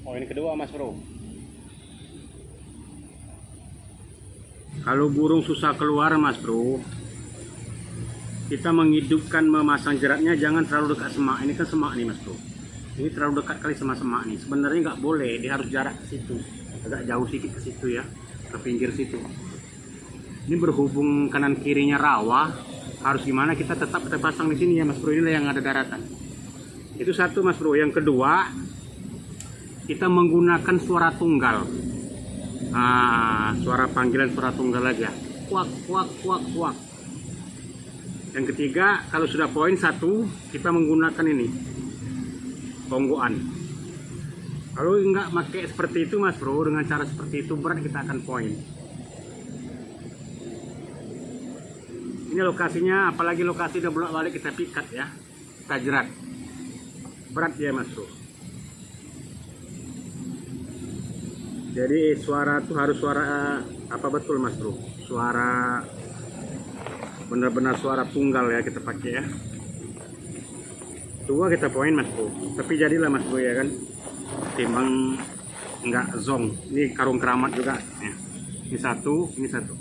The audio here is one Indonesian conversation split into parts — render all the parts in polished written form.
Poin kedua Mas Bro. Kalau burung susah keluar Mas Bro, kita menghidupkan memasang jeratnya jangan terlalu dekat semak. Ini kan semak nih Mas Bro. Ini terlalu dekat kali sama semak nih. Sebenarnya nggak boleh, dia harus jarak ke situ. Agak jauh sedikit ke situ ya, ke pinggir situ. Ini berhubung kanan kirinya rawa, harus gimana kita tetap kita pasang di sini ya Mas Bro. Inilah yang ada daratan. Itu satu Mas Bro. Yang kedua, kita menggunakan suara tunggal. Suara panggilan suara tunggal aja. Kuak, kuak, kuak, kuak. Yang ketiga, kalau sudah poin satu, kita menggunakan ini, tonggoan. Kalau nggak pakai seperti itu Mas Bro, dengan cara seperti itu berat kita akan poin. Ini lokasinya, apalagi lokasi udah bolak-balik kita pikat ya, kita jerat. Berat ya Mas Bro. Jadi suara tuh harus suara apa betul Mas Bro? Suara benar-benar suara tunggal ya kita pakai ya. Dua kita poin Mas Bro. Tapi jadilah Mas Bro ya kan. Timbang enggak zong. Ini karung keramat juga ya. Ini satu, ini satu.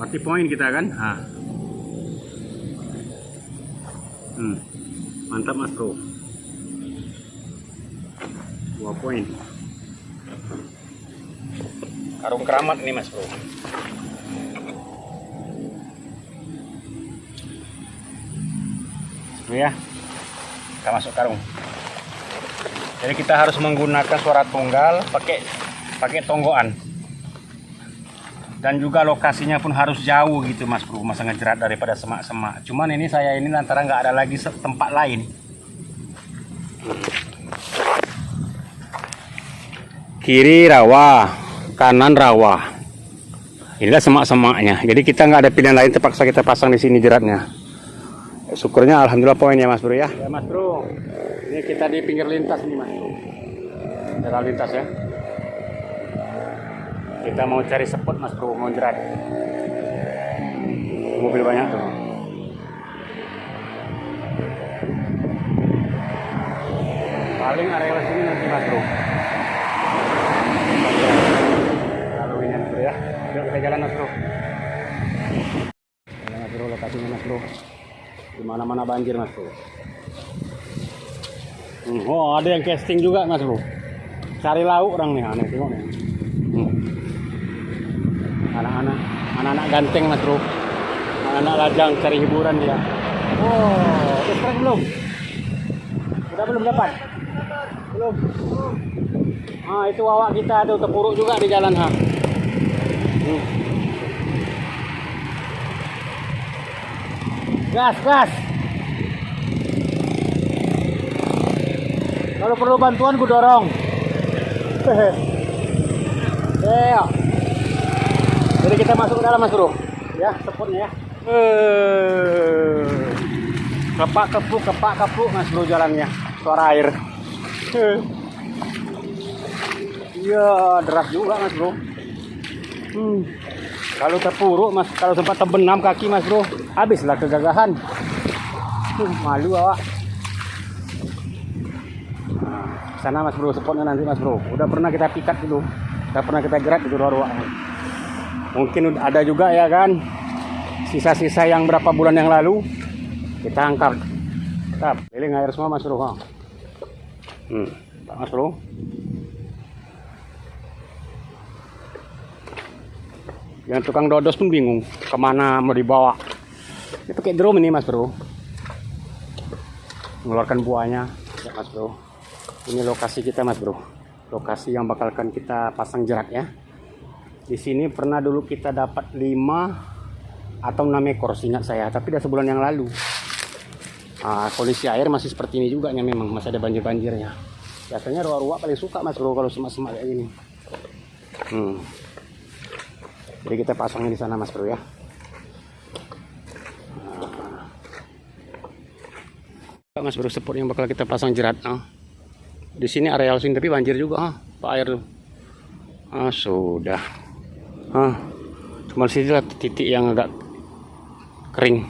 Berarti poin kita kan? Mantap Mas Bro. 2 poin. Karung keramat nih Mas Bro. Ya, kita masuk karung. Jadi kita harus menggunakan suara tunggal, pakai tonggoan. Dan juga lokasinya pun harus jauh gitu Mas Bro, masang jerat daripada semak-semak. Cuman ini saya ini lantaran nggak ada lagi tempat lain. Kiri rawa, kanan rawa. Inilah semak-semaknya. Jadi kita nggak ada pilihan lain, terpaksa kita pasang di sini jeratnya. Syukurnya alhamdulillah poin ya Mas Bro ya. Ya Mas Bro, ini kita di pinggir lintas nih Mas Bro. Daerah lintas ya. Kita mau cari spot Mas Bro, mau jerat. Mobil banyak tuh. Paling area sini nanti Mas Bro. Lalu ini Mas Bro ya. Yuk kita jalan Mas Bro. Jalan Mas Bro, lokasinya Mas Bro. Di mana-mana banjir Mas Bro. Oh ada yang casting juga Mas Bro. Cari lauk orang nih, aneh tengok nih. Anak-anak ganteng Mas Bro. Anak lajang cari hiburan dia. Oh, udah sekarang belum? Udah belum dapat? Belum. Itu awak kita tuh terpuruk juga di jalan ha. Gas, gas. Kalau perlu bantuan gue dorong. Ya. Jadi kita masuk ke dalam Mas Bro. Ya, spotnya ya. Kepak kepuk Mas Bro jalannya. Suara air. Iya, deras juga Mas Bro. Kalau terpuruk Mas, kalau sempat terbenam kaki Mas Bro, habislah kegagahan. Malu awak. Sana Mas Bro, spotnya nanti Mas Bro. Udah pernah kita pikat dulu. Udah pernah kita gerak di ruang. Mungkin ada juga ya kan sisa-sisa yang berapa bulan yang lalu kita angkat. Tetap keliling air semua Mas Bro. Mas Bro. Yang tukang dodos pun bingung kemana mau dibawa. Ini pakai drum ini Mas Bro. Mengeluarkan buahnya ya Mas Bro. Ini lokasi kita Mas Bro. Lokasi yang bakalkan kita pasang jerat ya. Di sini pernah dulu kita dapat 5 atau 6 ekor seingat saya, tapi udah sebulan yang lalu. Kondisi air masih seperti ini juga memang masih ada banjir-banjirnya. Biasanya ruak-ruak paling suka Mas Bro kalau semak-semak kayak gini. Jadi kita pasangnya di sana Mas Bro ya. Mas Bro, spot yang bakal kita pasang jerat. Di sini areal sini tapi banjir juga Pak air tuh. Sudah. Cuma sini lah titik yang agak kering,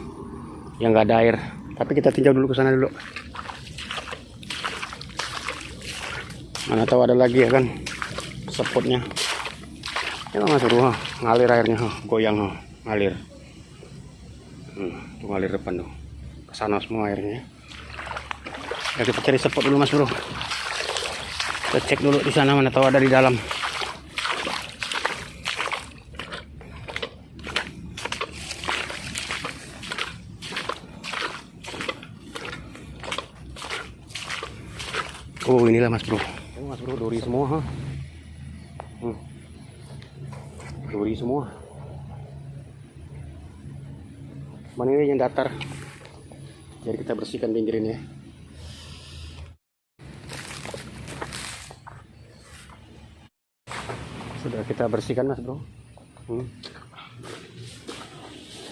yang nggak ada air. Tapi kita tinjau dulu ke sana dulu. Mana tahu ada lagi ya kan spotnya. Ya mas bro, ngalir airnya, goyang, ngalir. Tuh ngalir depan tuh, kesana semua airnya. Ya kita cari spot dulu mas bro. Kita cek dulu di sana, mana tahu ada di dalam. Oh inilah mas bro. Oh, mas bro, dori semua ha. Dori semua. Mana ini yang datar. Jadi kita bersihkan pinggirannya. Sudah kita bersihkan mas bro.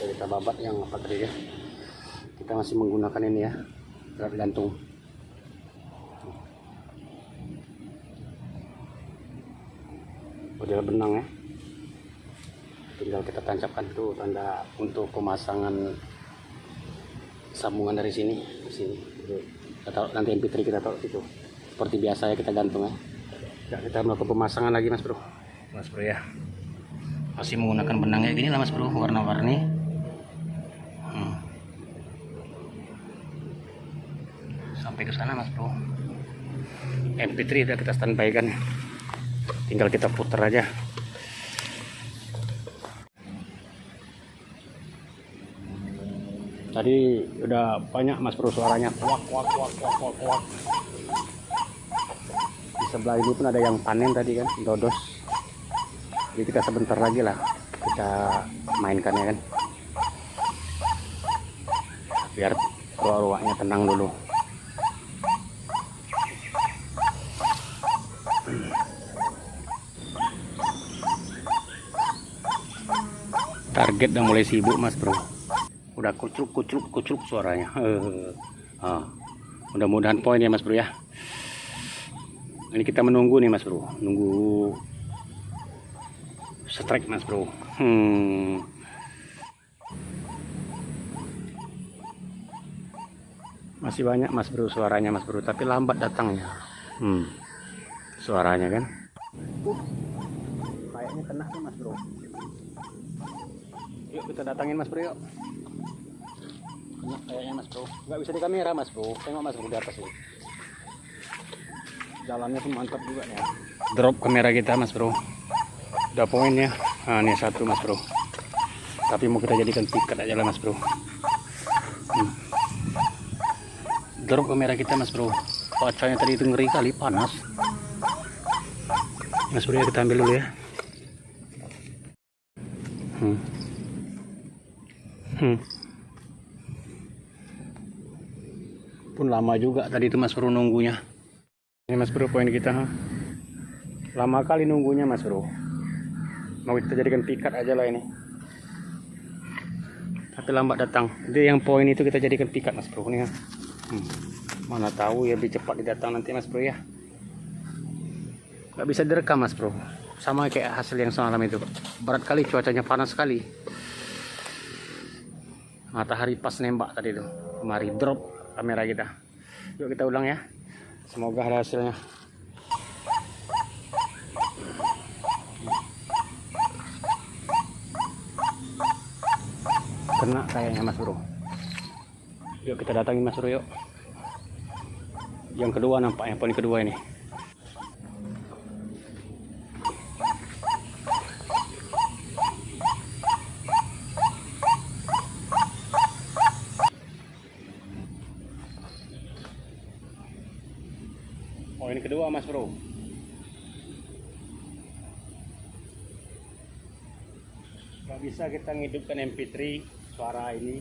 Jadi kita babat yang apa tadi ya. Kita masih menggunakan ini ya, alat gantung. Model benang ya, tinggal kita tancapkan tuh tanda untuk pemasangan sambungan dari sini ke sini. Kita taruh nanti MP3 kita taruh itu seperti biasa ya, kita gantung ya. Kita melakukan pemasangan lagi mas bro ya, masih menggunakan benang kayak gini lah mas bro, warna-warni. Sampai ke sana mas bro. MP3 udah kita standby kan, tinggal kita putar aja. Tadi udah banyak mas bro suaranya, kuak kuak kuak kuak kuak kuak. Di sebelah ini pun ada yang panen tadi kan, dodos. Jadi kita sebentar lagi lah kita mainkan ya kan, biar ruak-ruaknya tenang dulu. Target udah mulai sibuk mas bro, udah kucruk suaranya. Mudah-mudahan poin ya mas bro ya. Ini kita menunggu nih mas bro, nunggu strike mas bro. Masih banyak mas bro suaranya mas bro, tapi lambat datangnya. Suaranya kan kayaknya kena sih mas bro. Yuk kita datangin mas bro yuk. Kena kayaknya mas bro, nggak bisa di kamera mas bro. Tengok mas bro di atas yuk, jalannya tuh mantap juga nih. Drop kamera kita mas bro, udah poinnya. Nah ini satu mas bro, tapi mau kita jadikan piket aja lah mas bro. Drop kamera kita mas bro, cuacanya tadi itu ngeri kali, panas mas bro ya. Kita ambil dulu ya. Pun lama juga tadi itu mas bro nunggunya. Ini mas bro poin kita, lama kali nunggunya mas bro. Mau kita jadikan pikat aja lah ini, tapi lambat datang. Jadi yang poin itu kita jadikan pikat mas bro nih. Mana tahu ya lebih cepat didatang nanti mas bro ya. Gak bisa direkam mas bro, sama kayak hasil yang semalam itu. Berat kali, cuacanya panas sekali. Matahari pas nembak tadi tuh, kemari drop kamera kita. Yuk kita ulang ya, semoga ada hasilnya. Kena kayaknya mas bro. Yuk kita datangin mas bro yuk. Yang kedua nampaknya, poin kedua ini. Poin kedua mas bro. Gak bisa kita ngidupkan MP3 suara ini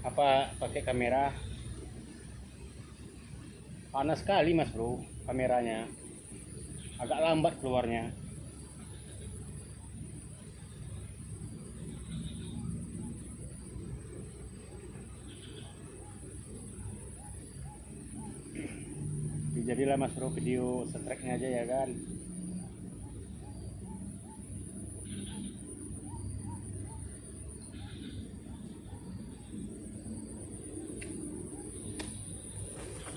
apa pakai kamera. Panas sekali mas bro, kameranya agak lambat keluarnya. Jadilah mas bro video strike-nya aja ya kan.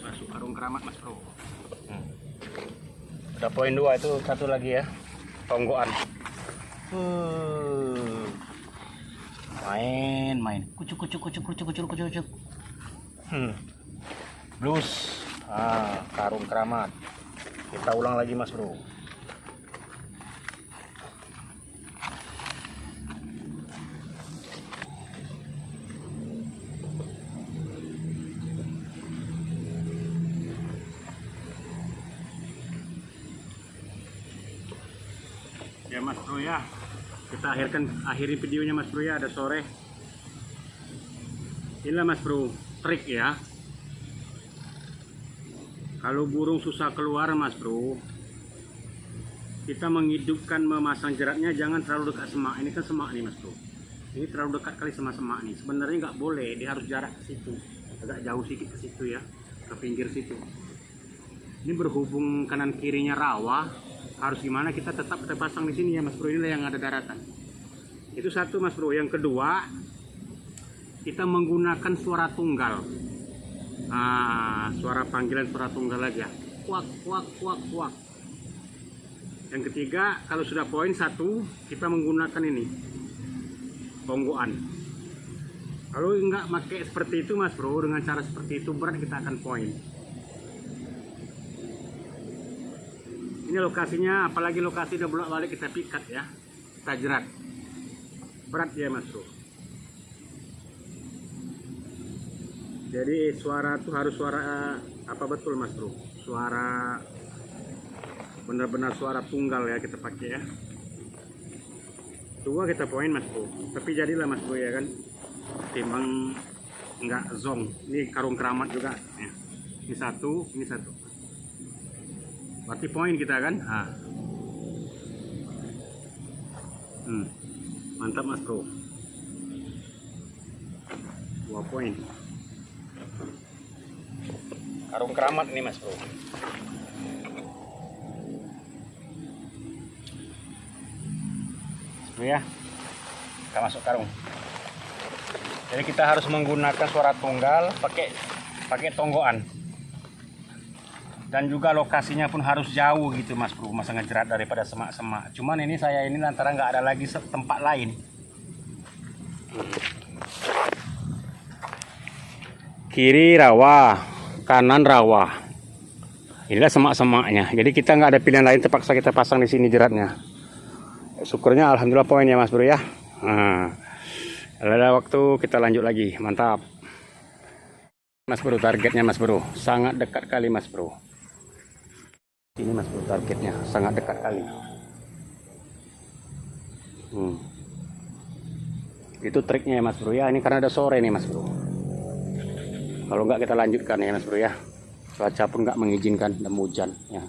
Masuk karung keramat mas bro. Udah poin 2, itu satu lagi ya, tonggoan. Main kucuk. Blues. Karung keramat. Kita ulang lagi mas bro. Ya mas bro ya, kita akhiri videonya mas bro ya, ada sore. Inilah mas bro trik ya, kalau burung susah keluar mas bro, kita menghidupkan memasang jeratnya jangan terlalu dekat semak. Ini kan semak nih mas bro, ini terlalu dekat kali sama semak nih. Sebenarnya nggak boleh, dia harus jarak ke situ, agak jauh sedikit ke situ ya, ke pinggir situ. Ini berhubung kanan kirinya rawa, harus gimana, kita tetap kita pasang di sini ya mas bro. Inilah yang ada daratan. Itu satu mas bro. Yang kedua, kita menggunakan suara tunggal. Suara panggilan suara tunggal aja, kuak. Yang ketiga, kalau sudah poin 1, kita menggunakan ini tonggoan. Kalau enggak pakai seperti itu mas bro, dengan cara seperti itu berat kita akan poin. Ini lokasinya, apalagi lokasi udah bolak-balik kita pikat ya, kita jerat, berat ya mas bro. Jadi suara tuh harus suara apa betul mas bro, suara benar-benar suara tunggal ya kita pakai ya. 2 kita poin mas bro, tapi jadilah mas bro ya kan, timbang nggak zong. Ini karung keramat juga ya. Ini satu, berarti poin kita kan. Mantap mas bro, 2 poin. Karung keramat nih mas bro. Ya, kita masuk karung. Jadi kita harus menggunakan suara tunggal, pakai tonggoan. Dan juga lokasinya pun harus jauh gitu mas bro, masang jerat daripada semak-semak. Cuman ini saya ini lantaran nggak ada lagi tempat lain. Kiri rawa, kanan rawa. Inilah semak-semaknya. Jadi kita nggak ada pilihan lain, terpaksa kita pasang di sini jeratnya. Syukurnya alhamdulillah poin ya mas bro ya. Ada waktu kita lanjut lagi, mantap. Mas bro, targetnya mas bro sangat dekat kali mas bro. Ini mas bro targetnya sangat dekat kali. Itu triknya ya mas bro ya. Ini karena ada sore nih mas bro. Kalau nggak kita lanjutkan ya mas bro ya. Cuaca pun nggak mengizinkan dan hujan ya.